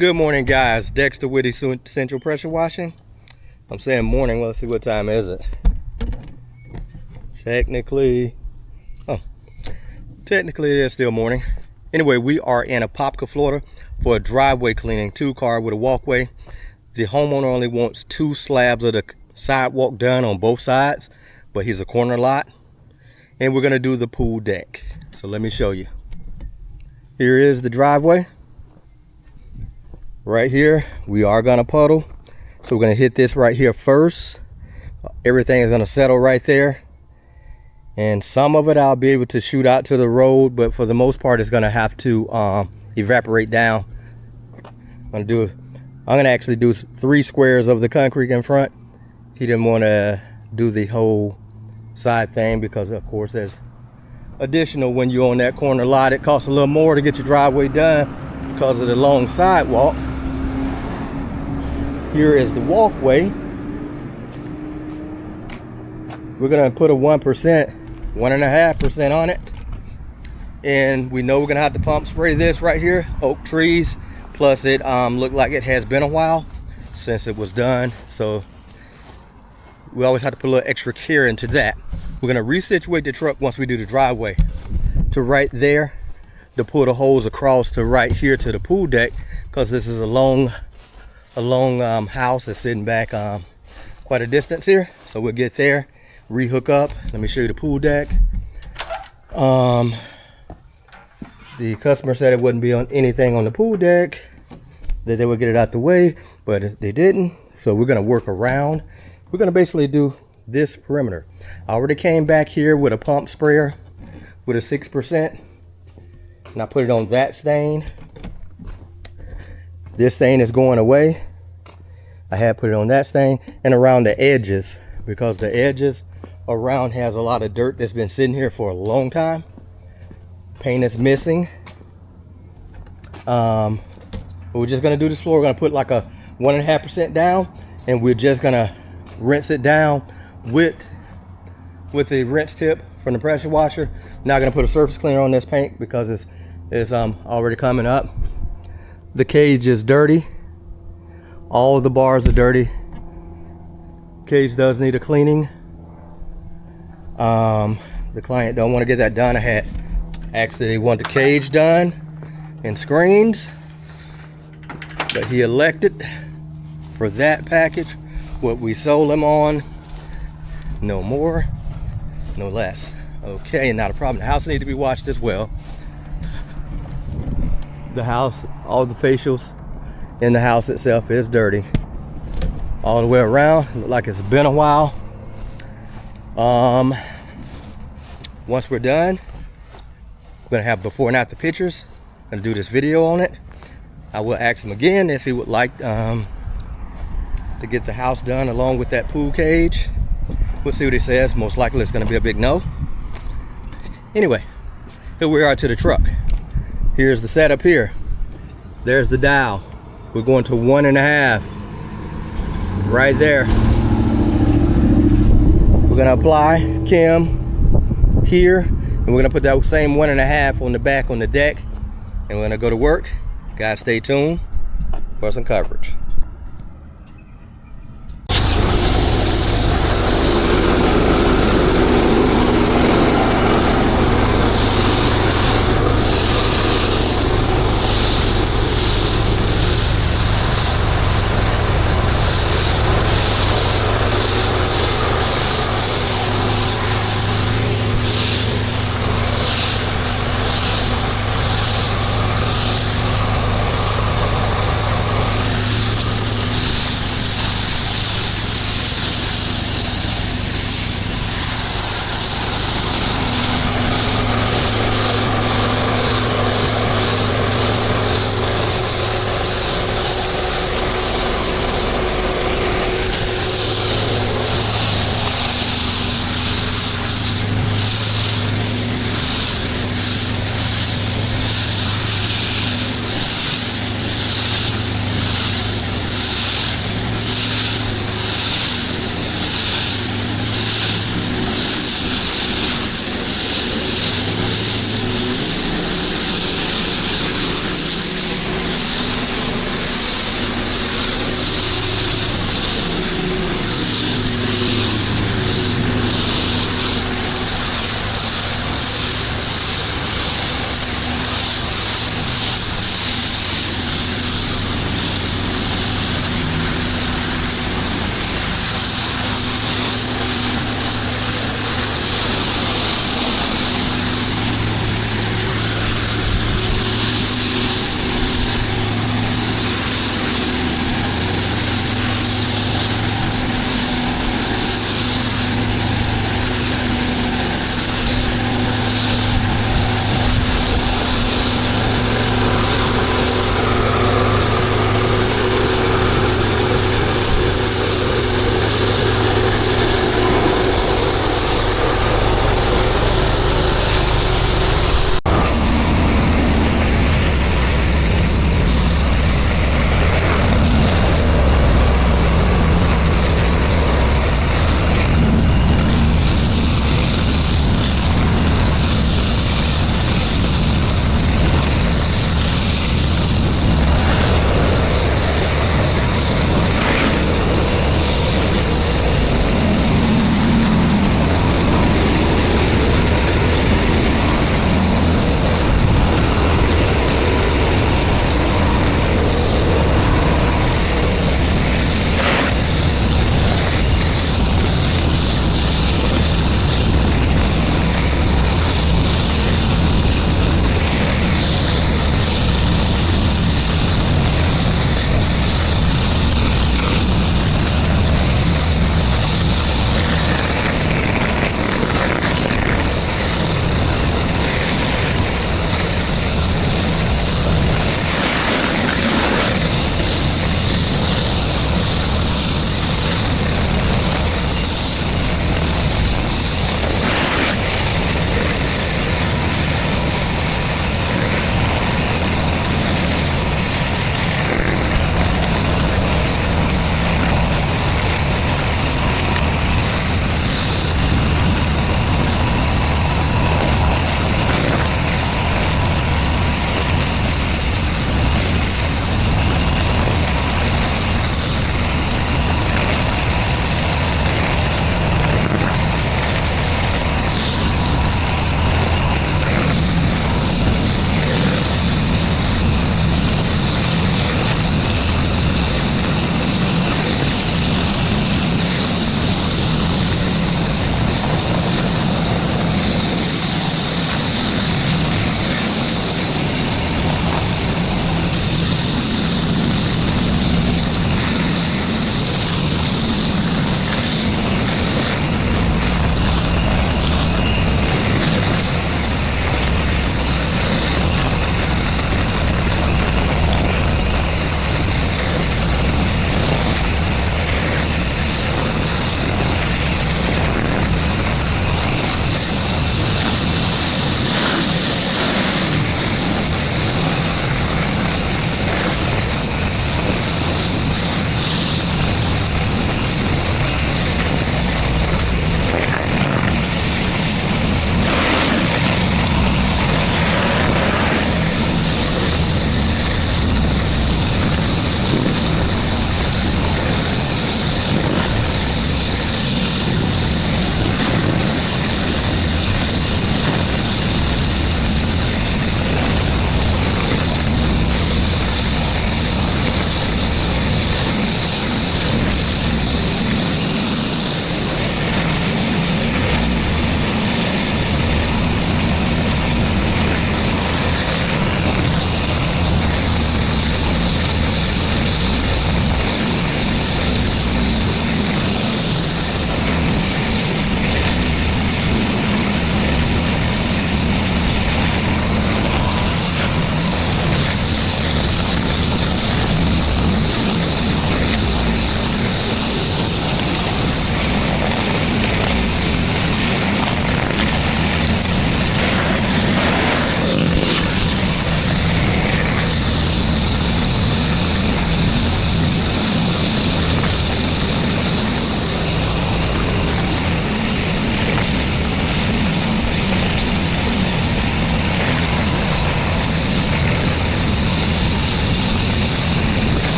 Good morning, guys. Dexter with Central Pressure Washing. I'm saying morning. Well, let's see, what time is it? Technically it is still morning. Anyway, we are in Apopka, Florida for a driveway cleaning, 2-car with a walkway. The homeowner only wants 2 slabs of the sidewalk done on both sides, but he's a corner lot. And we're gonna do the pool deck. So let me show you. Here is the driveway. Right here, we are gonna puddle. So we're gonna hit this right here first. Everything is gonna settle right there. And some of it I'll be able to shoot out to the road, but for the most part, it's gonna have to evaporate down. I'm gonna actually do 3 squares of the concrete in front. He didn't wanna do the whole side thing because of course there's additional when you're on that corner lot. It costs a little more to get your driveway done because of the long sidewalk. Here is the walkway. We're gonna put a 1.5% on it. And we know we're gonna have to pump spray this right here, oak trees. Plus it looked like it has been a while since it was done. So we always have to put a little extra care into that. We're gonna resituate the truck once we do the driveway to right there to pull the hose across to right here to the pool deck, because this is a long house that's sitting back quite a distance here. So we'll get there, rehook up. Let me show you the pool deck. The customer said it wouldn't be on anything on the pool deck, that they would get it out the way, but they didn't. So we're gonna work around. We're gonna basically do this perimeter. I already came back here with a pump sprayer with a 6%, and I put it on that stain. This stain is going away. I had put it on that stain and around the edges, because the edges around has a lot of dirt that's been sitting here for a long time. Paint is missing. But we're just gonna do this floor. We're gonna put like a 1.5% down, and we're just gonna rinse it down with the rinse tip from the pressure washer. Not gonna put a surface cleaner on this paint because it's already coming up. The cage is dirty. All of the bars are dirty. Cage does need a cleaning. The client don't want to get that done. I had asked that he want the cage done and screens, but he elected for that package what we sold him on. No more, no less. Okay, not a problem. The house needs to be washed as well. The house, all the facials in the house itself is dirty. All the way around, look like it's been a while. Once we're done, we're gonna have before and after pictures. I'm gonna do this video on it. I will ask him again if he would like to get the house done along with that pool cage. We'll see what he says. Most likely it's gonna be a big no. Anyway, here we are to the truck. Here's the setup here. There's the dial. We're going to 1.5 right there. We're gonna apply chem here, and we're gonna put that same 1.5 on the back on the deck, and we're gonna go to work. Guys, stay tuned for some coverage.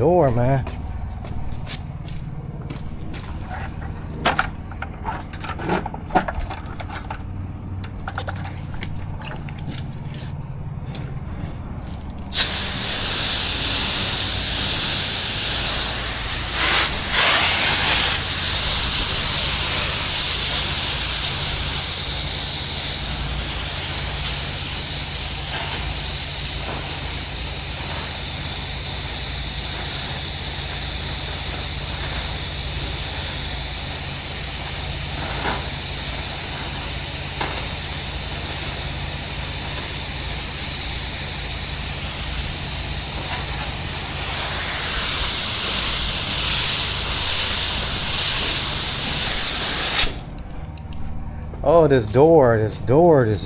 door, man. Oh, this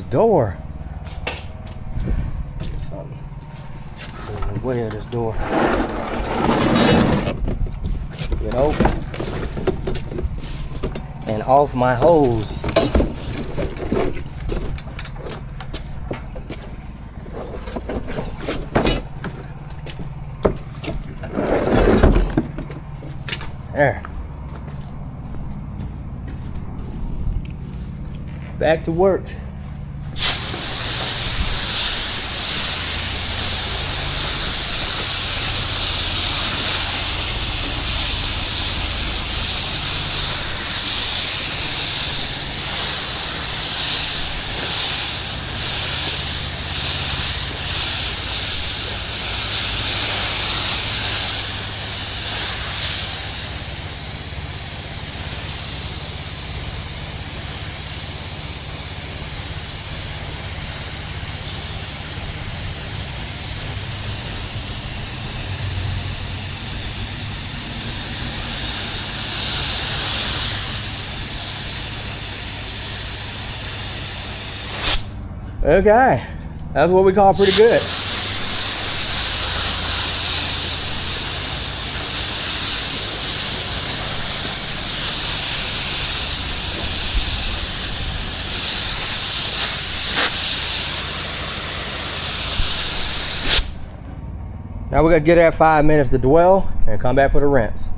door. Something in the way of this door. Get open. And off my hose. There. Back to work. Okay, that's what we call pretty good. Now we're gonna get that 5 minutes to dwell and come back for the rinse.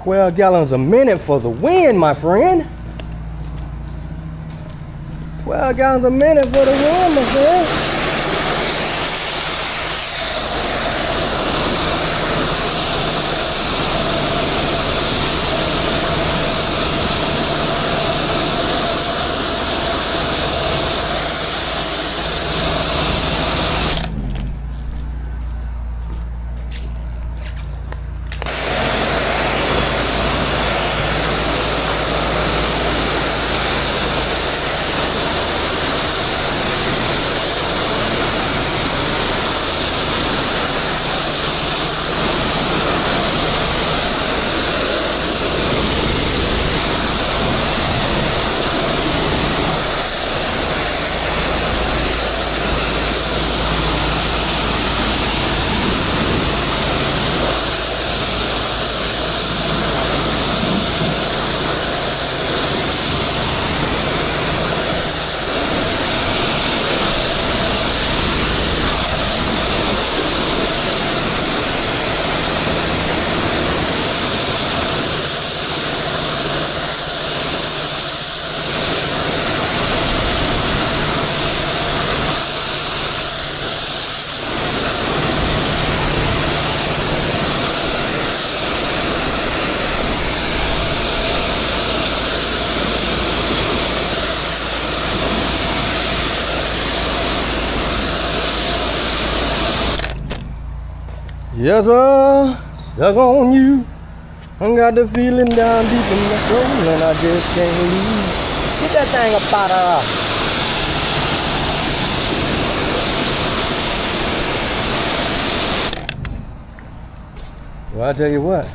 12 gallons a minute for the win, my friend. 12 gallons a minute for the win, my friend. Yes, sir, stuck on you. I got the feeling down deep in my soul and I just can't leave. Get that thing up out of. Well, I tell you what.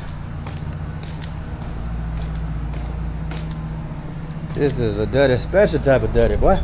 This is a dirty, special type of dirty, boy.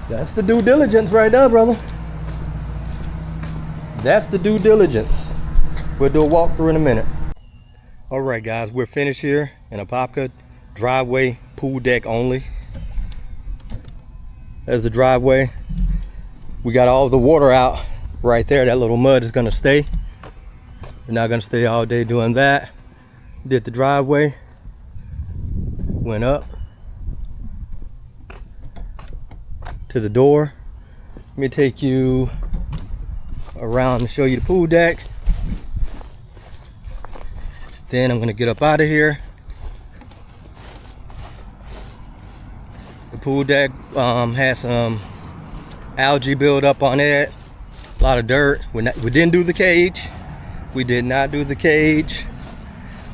That's the due diligence right there, brother. That's the due diligence. We'll do a walkthrough in a minute. All right, guys, we're finished here in Apopka. Driveway, pool deck only. There's the driveway. We got all the water out right there. That little mud is gonna stay. We're not gonna stay all day doing that. Did the driveway, went up to the door. Let me take you around and show you the pool deck. Then I'm gonna get up out of here. The pool deck has some algae build up on it, a lot of dirt. We didn't do the cage. We did not do the cage.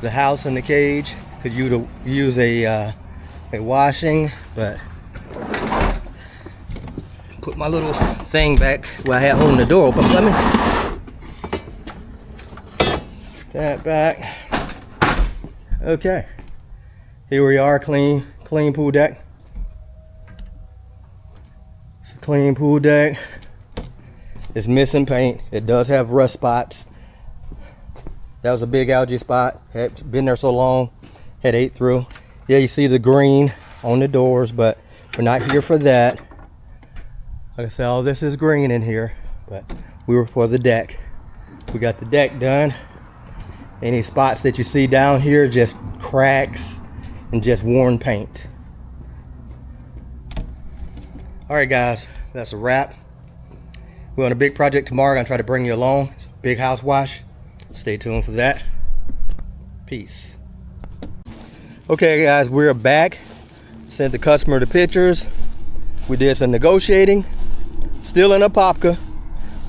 The house and the cage could use a washing, but put my little thing back where I had holding the door open. Let me that back. Okay, here we are, clean pool deck. It's a clean pool deck. It's missing paint. It does have rust spots. That was a big algae spot. Had been there so long, had ate through. Yeah, you see the green on the doors, but we're not here for that. Like I said, all this is green in here, but we were for the deck. We got the deck done. Any spots that you see down here, just cracks and just worn paint. All right, guys, that's a wrap. We're on a big project tomorrow. Gonna try to bring you along. It's a big house wash. Stay tuned for that. Peace. Okay, guys, we're back. Sent the customer the pictures. We did some negotiating. still in Apopka,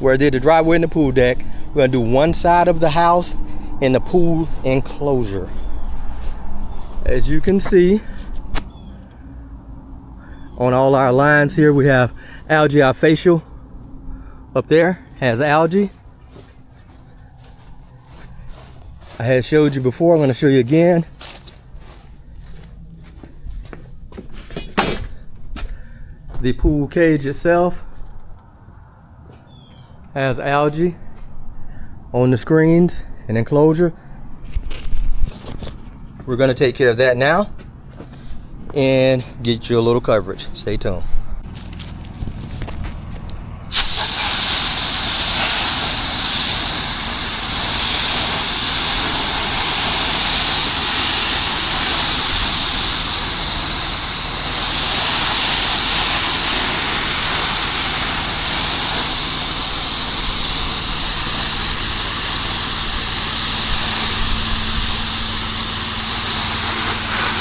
where I did the driveway and the pool deck. We're gonna do one side of the house in the pool enclosure. As you can see, on all our lines here, we have algae. Our facial up there has algae. I had showed you before, I'm gonna show you again. The pool cage itself has algae on the screens and enclosure. We're gonna take care of that now and get you a little coverage. Stay tuned.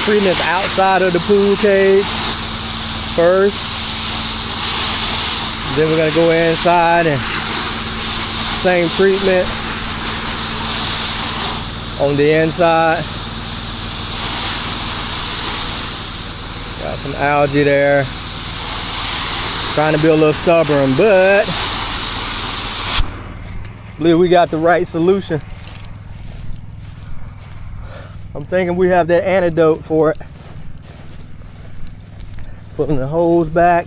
Treating this outside of the pool cage first. Then we're gonna go inside and same treatment on the inside. Got some algae there. Trying to be a little stubborn, but I believe we got the right solution. I'm thinking we have that antidote for it. Putting the hose back.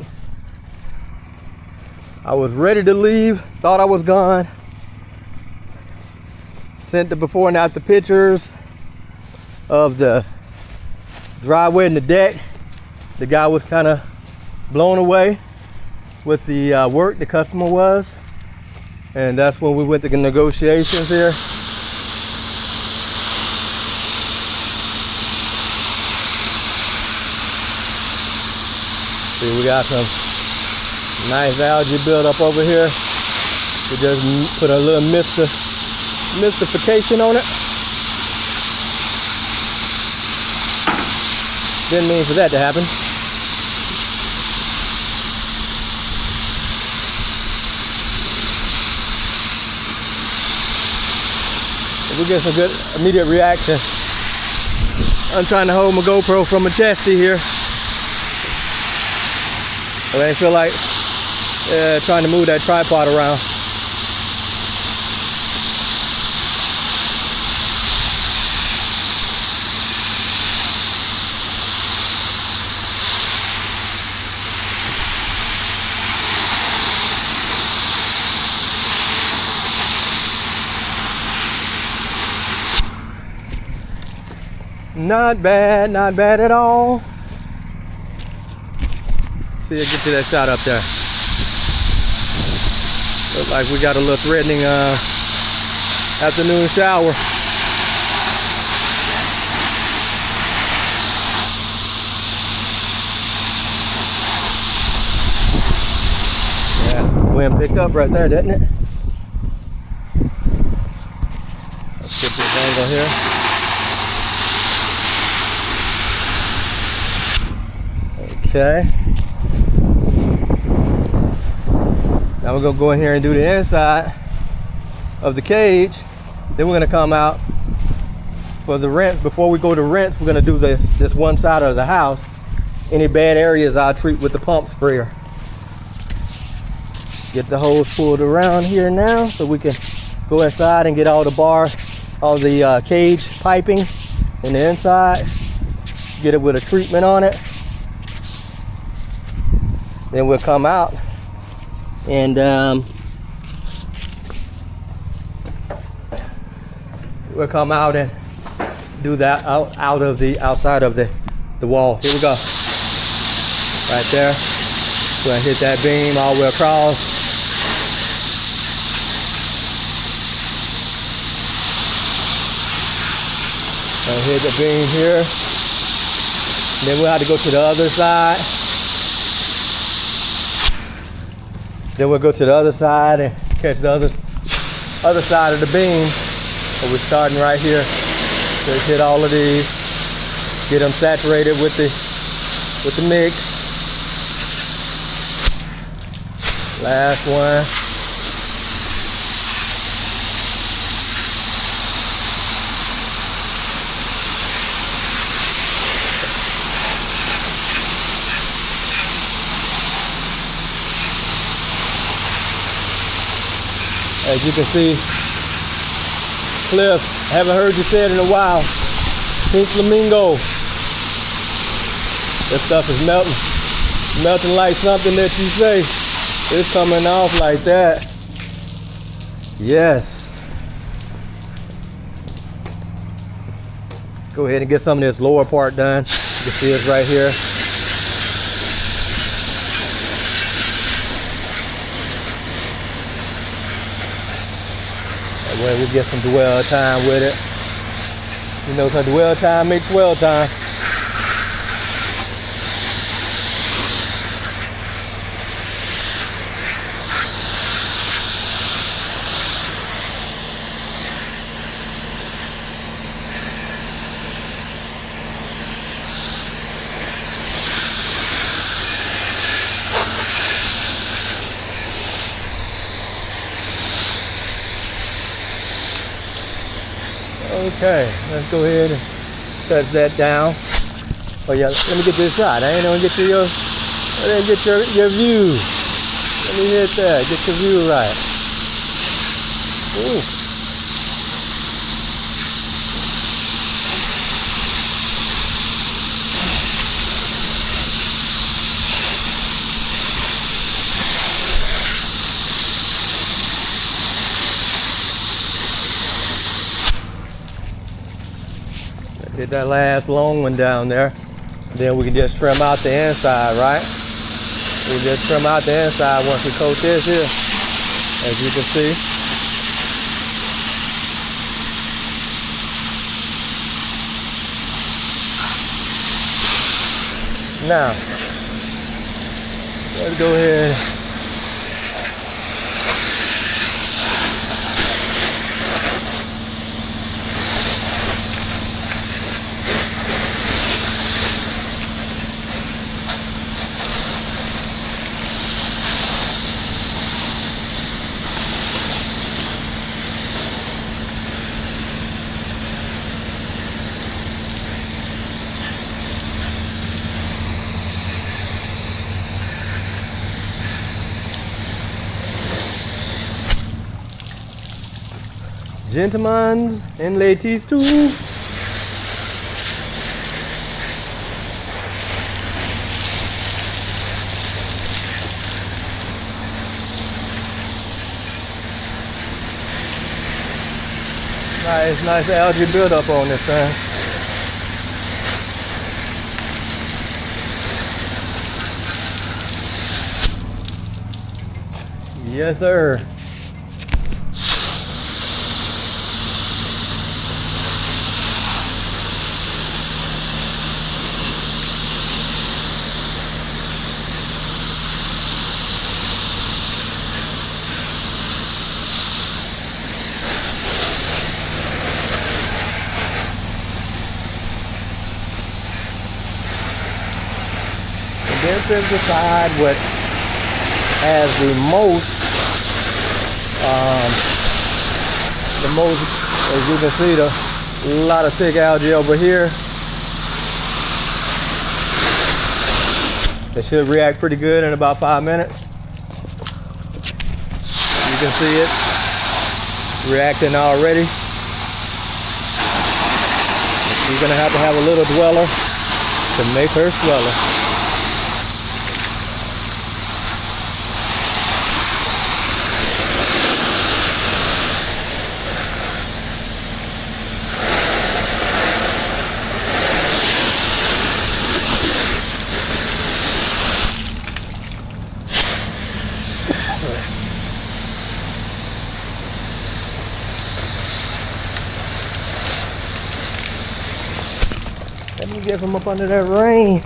I was ready to leave, thought I was gone. Sent the before and after pictures of the driveway and the deck. The guy was kind of blown away with the work the customer was. And that's when we went to negotiations here. See, we got some nice algae buildup over here. We just put a little mystification on it. Didn't mean for that to happen. We get some good immediate reaction. I'm trying to hold my GoPro from a chesty here. I didn't feel like trying to move that tripod around. Not bad, not bad at all. See, I get you that shot up there. Looks like we got a little threatening afternoon shower. Yeah, wind picked up right there, didn't it? Let's get this angle here. Okay. Now we're gonna go in here and do the inside of the cage. Then we're gonna come out for the rinse. Before we go to rinse, we're gonna do this one side of the house. Any bad areas I'll treat with the pump sprayer. Get the hose pulled around here now so we can go inside and get all the all the cage piping in the inside. Get it with a treatment on it. Then we'll come out and we'll come out and do that out of the outside of the wall. Here we go. Right there. We're gonna hit that beam all the way across. Gonna hit the beam here. Then we'll have to go to the other side. Then we'll go to the other side and catch the other side of the beam. So we're starting right here. Just hit all of these, get them saturated with the mix. Last one. As you can see, Cliff, haven't heard you say it in a while. Pink flamingo. This stuff is melting like something that you say. It's coming off like that. Yes. Let's go ahead and get some of this lower part done. You can see it's right here. That way we get some dwell time with it. You know, because dwell time makes dwell time. Okay, let's go ahead and cut that down. Oh yeah, let me get this shot. I ain't gonna get you your view. Let me hit that, get your view right. Ooh. Did that last long one down there. Then we can just trim out the inside, right? We just trim out the inside once we coat this here, as you can see. Now, let's go ahead. Gentlemen and ladies too. Nice algae buildup on this thing. Yes, sir. Then to decide what has the most, as you can see, a lot of thick algae over here. It should react pretty good in about 5 minutes. You can see it reacting already. You're gonna have to have a little dweller to make her sweller. Let me get from up under that rain.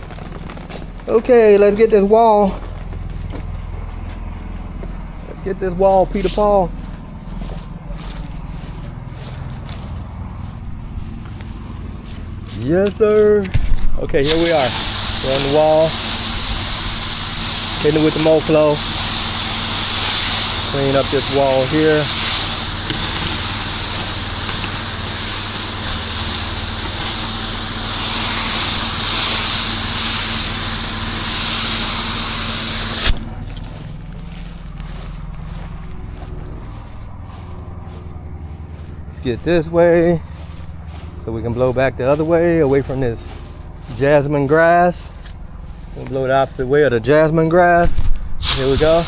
Okay, let's get this wall. Let's get this wall, Peter Paul. Yes, sir. Okay, here we are. We're on the wall. Hitting it with the Moflo. Clean up this wall here. Let's get this way so we can blow back the other way, away from this jasmine grass. We'll blow the opposite way of the jasmine grass. Here we go.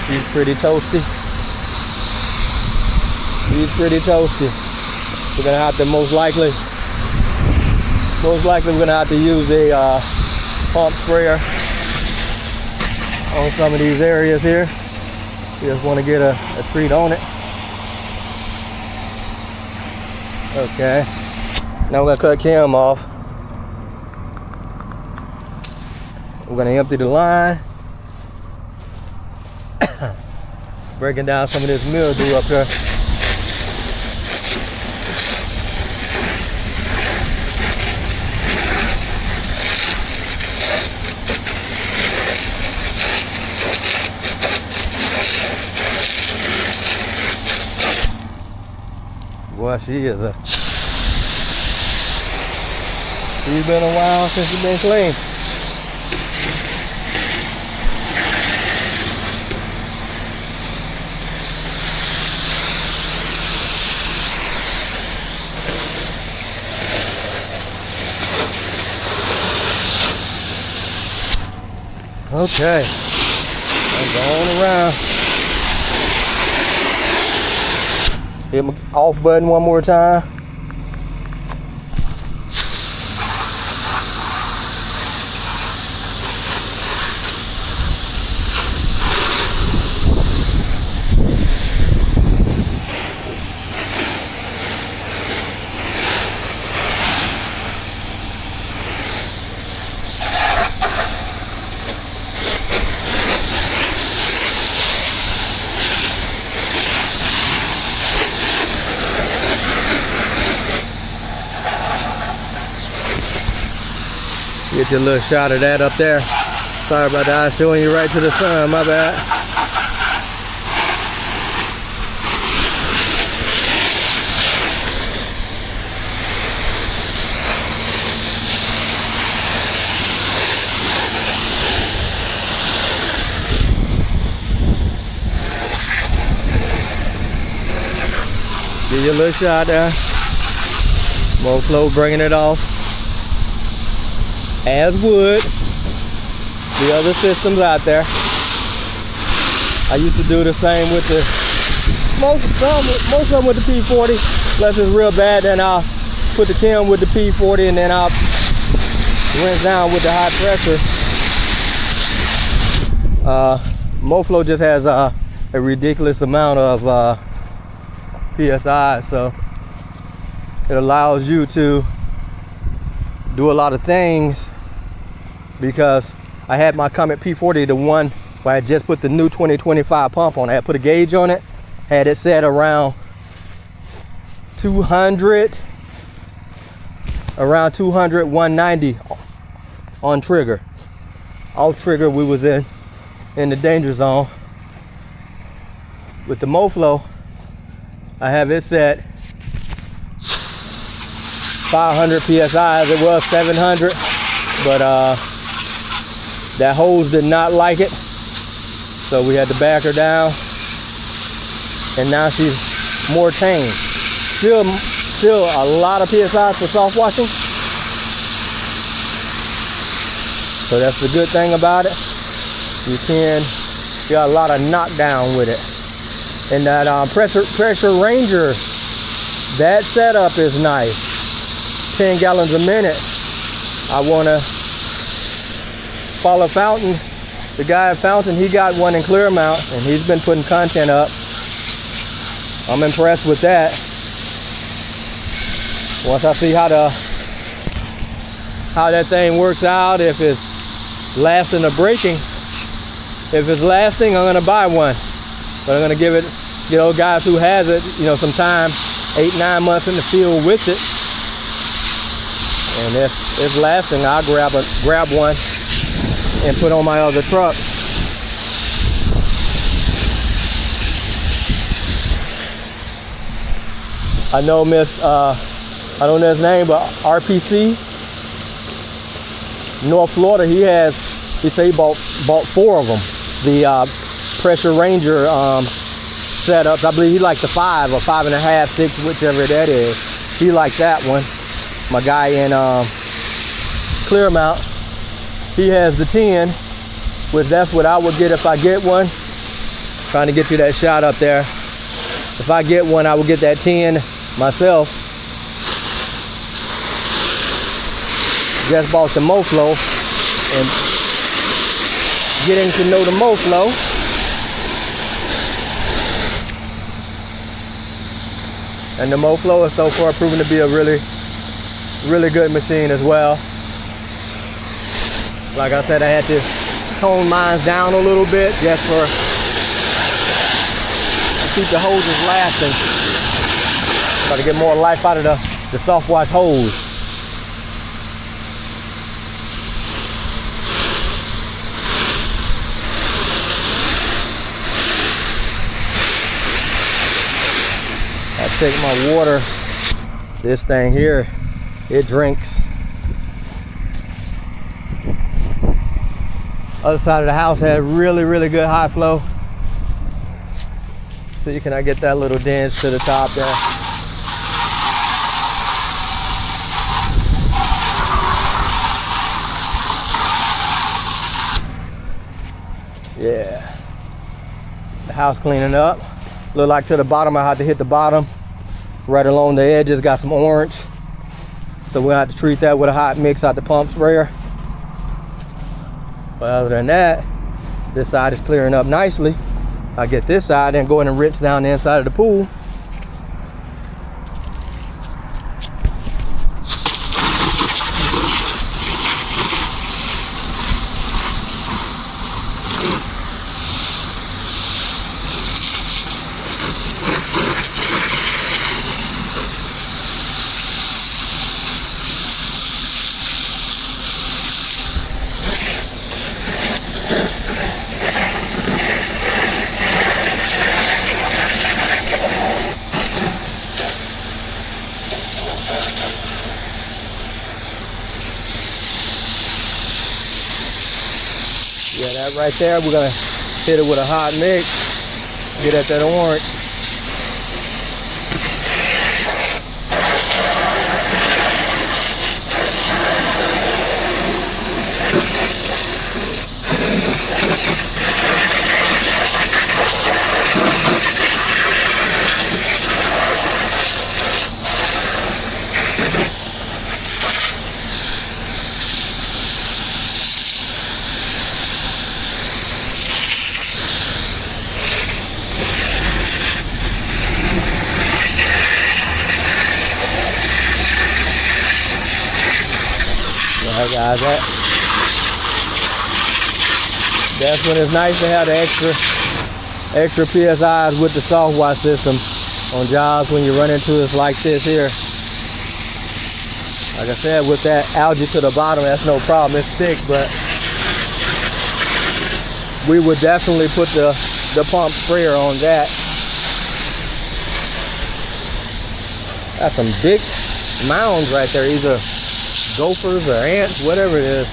She's pretty toasty. She's pretty toasty. We're gonna have to most likely we're gonna have to use a pump sprayer on some of these areas here. We just want to get a treat on it. Okay. Now we're gonna cut cam off. We're gonna empty the line. Breaking down some of this mildew up here. Boy, she's been a while since she's been clean. Okay, I'm going around. Hit my off button one more time. Get your little shot of that up there. Sorry about that, I was showing you right to the sun, my bad. Get your little shot there. More flow, bringing it off. As would the other systems out there. I used to do the same with the most of them with the P40. Unless it's real bad, then I'll put the cam with the P40 and then I'll rinse down with the high pressure. MoFlow just has a ridiculous amount of PSI, so it allows you to do a lot of things. Because I had my Comet P40, the one where I just put the new 2025 pump on. I had put a gauge on it, had it set around 200, 190 on trigger. Off trigger, we was in the danger zone. With the MoFlow, I have it set 500 PSI, as it was 700, but that hose did not like it, so we had to back her down, and now she's more tame. Still a lot of PSI for soft washing, so that's the good thing about it. You got a lot of knockdown with it. And that pressure ranger, that setup is nice. 10 gallons a minute. I want to follow Fountain. The guy at Fountain, he got one in Clearmount and he's been putting content up. I'm impressed with that. Once I see how that thing works out, if it's lasting or breaking, if it's lasting, I'm gonna buy one. But I'm gonna give it, you know, guys who has it, you know, some time, 8-9 months in the field with it. And if it's lasting, I'll grab one and put on my other truck. I know I don't know his name, but RPC, North Florida, he said he bought 4 of them. The Pressure Ranger setups. I believe he liked the 5 or 5.5, 6, whichever that is. He liked that one. My guy in Clearmount, he has the 10, which that's what I would get if I get one. Trying to get you that shot up there. If I get one, I will get that 10 myself. Just bought the MoFlow and getting to know the MoFlow. And the MoFlow is so far proven to be a really good machine as well. Like I said, I had to tone mine down a little bit just to keep the hoses lasting. Try to get more life out of the soft wash hose. I take my water. This thing here, it drinks. Other side of the house had really good high flow. See, can I get that little dent to the top there? Yeah. The house cleaning up. Look like to the bottom, I had to hit the bottom. Right along the edges, got some orange. So we'll have to treat that with a hot mix out the pump sprayer. But other than that, this side is clearing up nicely. I get this side and go in and rinse down the inside of the pool. Yeah, that right there, we're gonna hit it with a hot mix, get at that orange. Alright guys, that's when it's nice to have the extra PSIs with the soft wash system on jobs when you run into it like this here. Like I said, with that algae to the bottom, that's no problem, it's thick, but we would definitely put the pump sprayer on that. That's some big mounds right there, either gophers or ants, whatever it is.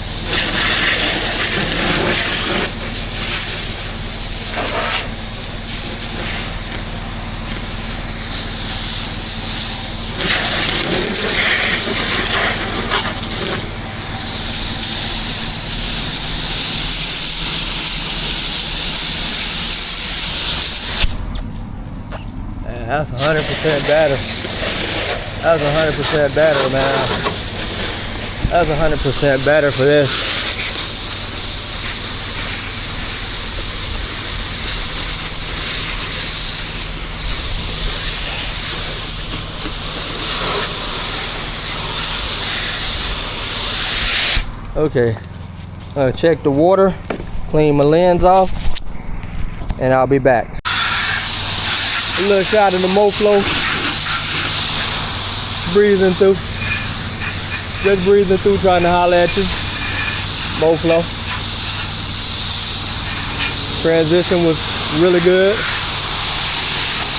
Man, that's 100% better. That's 100% better, man. That's 100% better for this. Okay, I'm gonna check the water, clean my lens off. and I'll be back. A little shot of the MoFlow. Breezing through. Just breezing through, trying to holler at you. MoFlow. Transition was really good.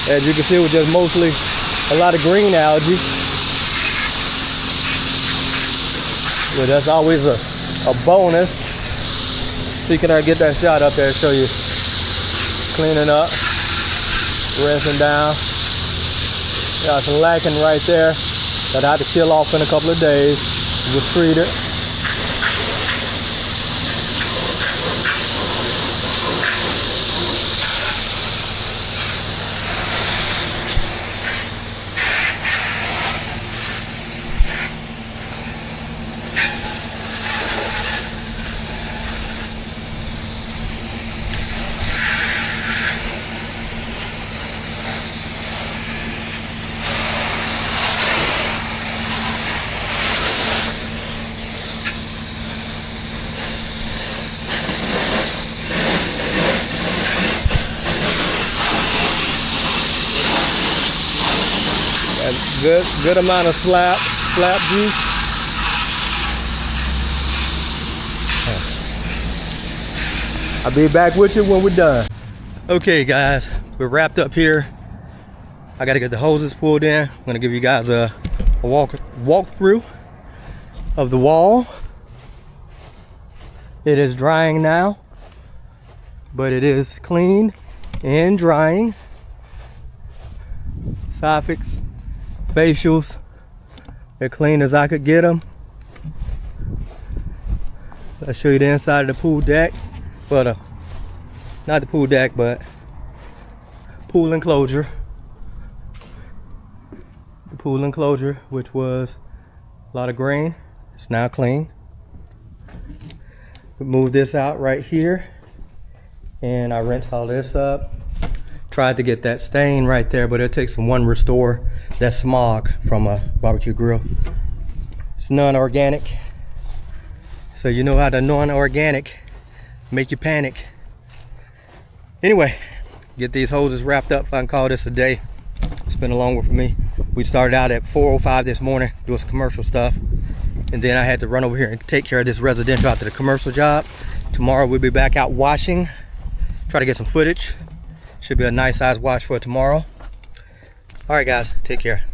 As you can see, it was just mostly a lot of green algae. But that's always a bonus. See, can I get that shot up there and show you cleaning up, rinsing down. Got some lichen right there that I had to kill off in a couple of days. It was treated. Good amount of slap juice. I'll be back with you when we're done. Okay guys, we're wrapped up here. I gotta get the hoses pulled in. I'm gonna give you guys a walk through of the wall. It is drying now, but it is clean and drying. Soffits, facials, they're clean as I could get them. I'll show you the inside of the pool deck. Well, not the pool deck, but pool enclosure. The pool enclosure, which was a lot of grain, it's now clean. We moved this out right here, and I rinsed all this up. Tried to get that stain right there, but it takes some one restore that smog from a barbecue grill. It's non-organic, so you know how the non-organic make you panic. Anyway, get these hoses wrapped up. If I can call this a day. It's been a long one for me. We started out at 4:05 this morning doing some commercial stuff, and then I had to run over here and take care of this residential after the commercial job. Tomorrow we'll be back out washing, try to get some footage. Should be a nice size wash for tomorrow. All right guys, take care.